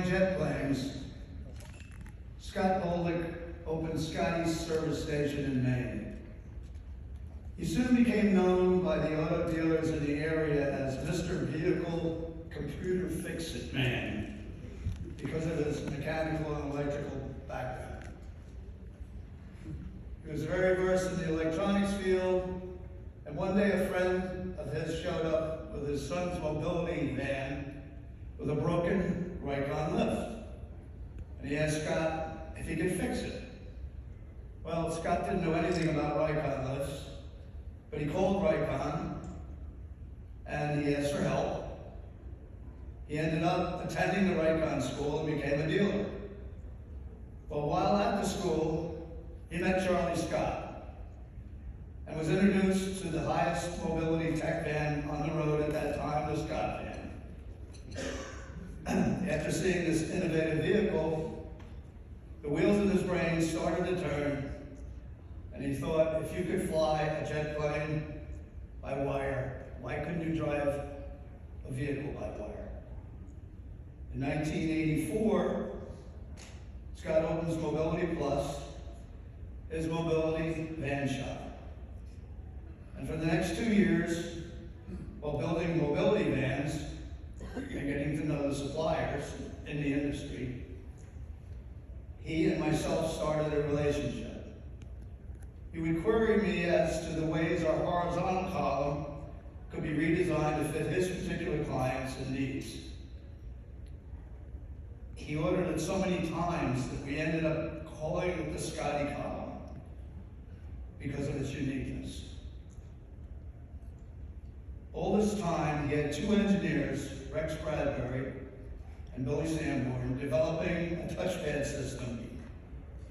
jet planes, Scott Bolduc opened Scotty's service station in Maine. He soon became known by the auto dealers in the area as Mr. Vehicle Computer Fix-It Man because of his mechanical and electrical background. He was very versed in the electronics field, and one day a friend of his showed up with his son's mobility van with a broken Raycon lift. And he asked Scott if he could fix it. Well, Scott didn't know anything about Raycon lifts, but he called Raycon and he asked for help. He ended up attending the Raycon school and became a dealer. Well, while at the school, he met Charlie Scott and was introduced to the highest mobility tech van on the road at that time, the Scott van. After seeing this innovative vehicle, the wheels in his brain started to turn, and he thought, if you could fly a jet plane by wire, why couldn't you drive a vehicle by wire? In 1984, Scott opens Mobility Plus, his mobility van shop. And for the next 2 years, while building mobility vans and getting to know the suppliers in the industry, he and myself started a relationship. He would query me as to the ways our horizontal column could be redesigned to fit his particular clients and needs. He ordered it so many times that we ended up calling it the Scotty column because of its uniqueness. All this time, he had 2 engineers, Rex Bradbury and Billy Sanborn, developing a touchpad system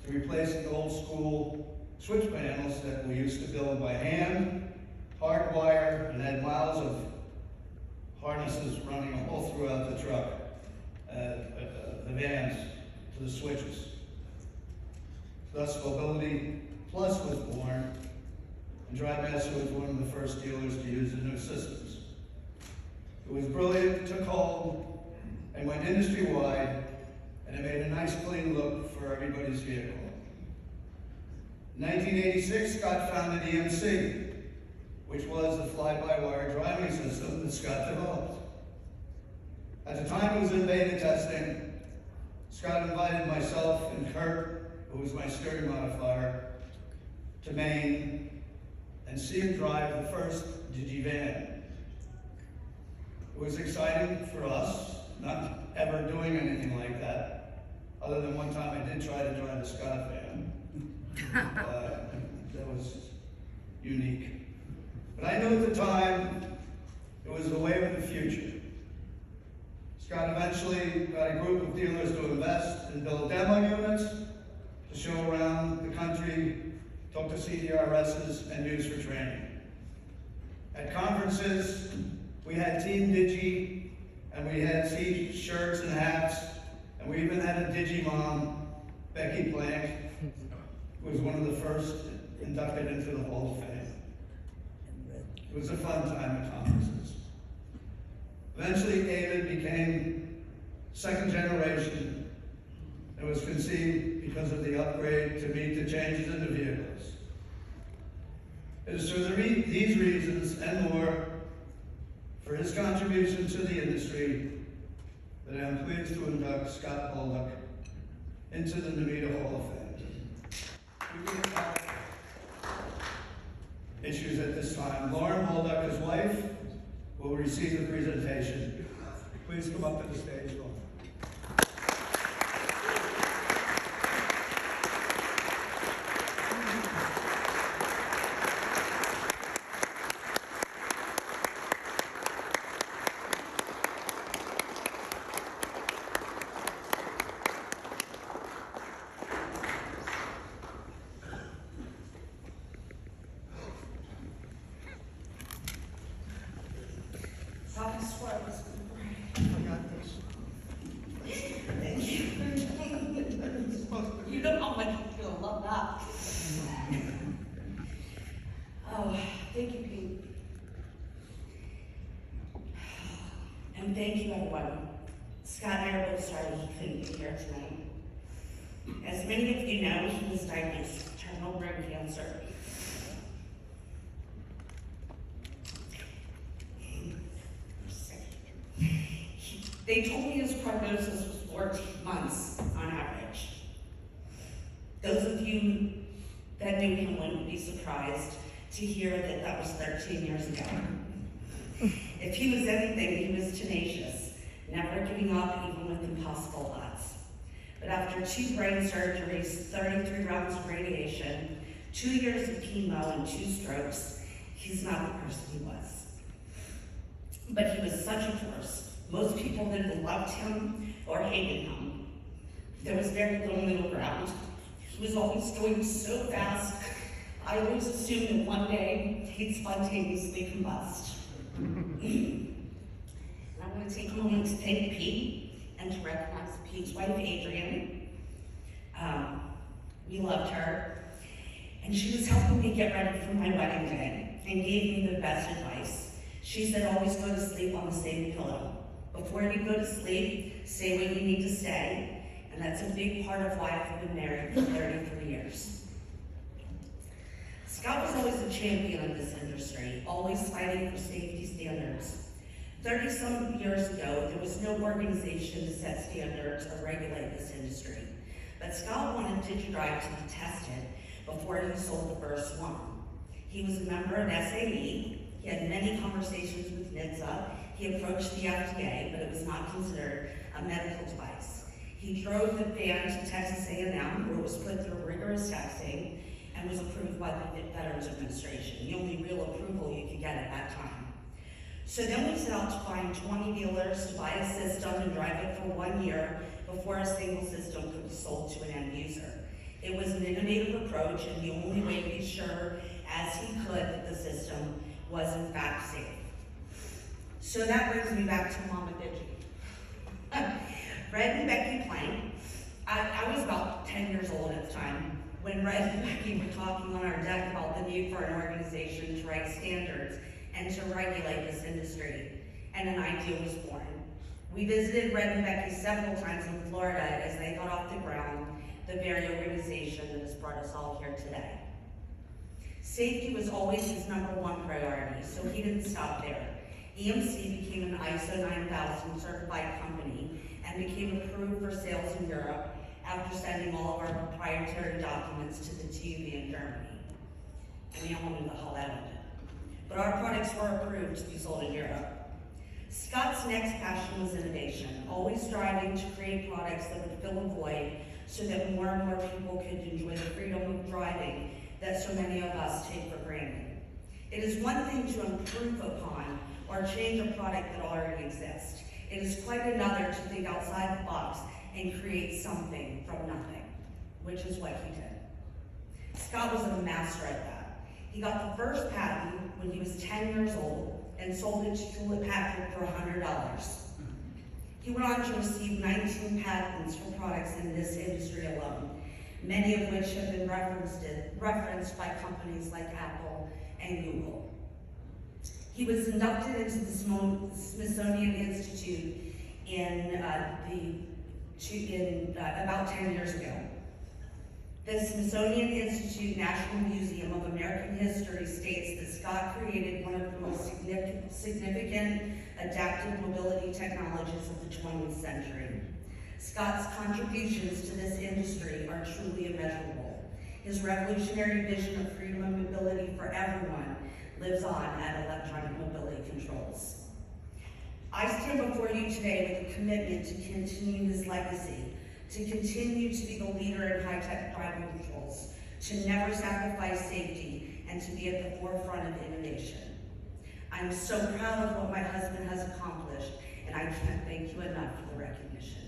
to replace the old school switch panels that we used to build by hand, hardwire, and had miles of harnesses running all throughout the truck, the vans, to the switches. Thus, Mobility Plus was born, and DriveMaster was one of the first dealers to use the new systems. It was brilliant, took hold, and went industry-wide, and it made a nice clean look for everybody's vehicle. In 1986, Scott founded EMC, which was the fly-by-wire driving system that Scott developed. At the time it was in beta testing, Scott invited myself and Kurt, who was my steering modifier, to Maine and see him drive the first Digivan. It was exciting for us, not ever doing anything like that, other than one time I did try to drive a Scott van. That was unique. But I knew at the time it was the way of the future. Scott eventually got a group of dealers to invest and build demo units to show around the country, talk to CDRSs, and use for training. At conferences, we had Team Digi, and we had T-shirts and hats, and we even had a Digimom, Becky Plank, who was one of the first inducted into the Hall of Fame. It was a fun time at conferences. Eventually, David became second generation and was conceived because of the upgrade to meet the changes in the vehicles. It is for these reasons and more, for his contribution to the industry, that I am pleased to induct Scott Bolduc into the NMEDA Hall of Fame. Issues at this time. Lauren Bolduc, his wife, will receive the presentation. Please come up to the stage, Lauren. You know how much you're gonna love that. Oh, thank you, Pete. And thank you, everyone. Scott and I are both sorry he couldn't be here tonight. As many of you know, he was diagnosed with terminal brain cancer. They told me his prognosis was 14 months on average. Those of you that knew him wouldn't be surprised to hear that that was 13 years ago. If he was anything, he was tenacious, never giving up even with impossible odds. But after 2 brain surgeries, 33 rounds of radiation, 2 years of chemo, and 2 strokes, he's not the person he was. But he was such a force. Most people either loved him or hated him. There was very little middle ground. He was always going so fast, I always assumed that one day he'd spontaneously combust. And I'm going to take a moment to thank Pete and to recognize Pete's wife, Adrian. We loved her, and she was helping me get ready for my wedding day and gave me the best advice. She said, always go to sleep on the same pillow. Before you go to sleep, say what you need to say, and that's a big part of why I've been married for 33 years. Scott was always a champion of this industry, always fighting for safety standards. 30-some years ago, there was no organization to set standards or regulate this industry, but Scott wanted DigiDrive to be tested before he sold the first one. He was a member of SAE, he had many conversations with NHTSA, he approached the FDA, but it was not considered a medical device. He drove the van to Texas A&M, where it was put through rigorous testing and was approved by the Veterans Administration, the only real approval you could get at that time. So then we set out to find 20 dealers to buy a system and drive it for 1 year before a single system could be sold to an end user. It was an innovative approach, and the only way to be sure as he could that the system was in fact safe. So that brings me back to Mama Digi. Red and Becky Plank. I was about 10 years old at the time when Red and Becky were talking on our deck about the need for an organization to write standards and to regulate this industry, and an idea was born. We visited Red and Becky several times in Florida as they got off the ground, the very organization that has brought us all here today. Safety was always his #1 priority, so he didn't stop there. EMC became an ISO 9000 certified company and became approved for sales in Europe after sending all of our proprietary documents to the TÜV in Germany. And we all knew how that ended. But our products were approved to be sold in Europe. Scott's next passion was innovation, always striving to create products that would fill a void so that more and more people could enjoy the freedom of driving that so many of us take for granted. It is one thing to improve upon or change a product that already exists. It is quite another to think outside the box and create something from nothing, which is what he did. Scott was a master at that. He got the first patent when he was 10 years old and sold it to Hewlett Packard for $100. He went on to receive 19 patents for products in this industry alone, many of which have been referenced by companies like Apple and Google. He was inducted into the Smithsonian Institute about 10 years ago. The Smithsonian Institute National Museum of American History states that Scott created one of the most significant adaptive mobility technologies of the 20th century. Scott's contributions to this industry are truly immeasurable. His revolutionary vision of freedom and mobility for everyone lives on at Electronic Mobility Controls. I stand before you today with a commitment to continue his legacy, to continue to be the leader in high-tech driving controls, to never sacrifice safety, and to be at the forefront of innovation. I'm so proud of what my husband has accomplished, and I can't thank you enough for the recognition.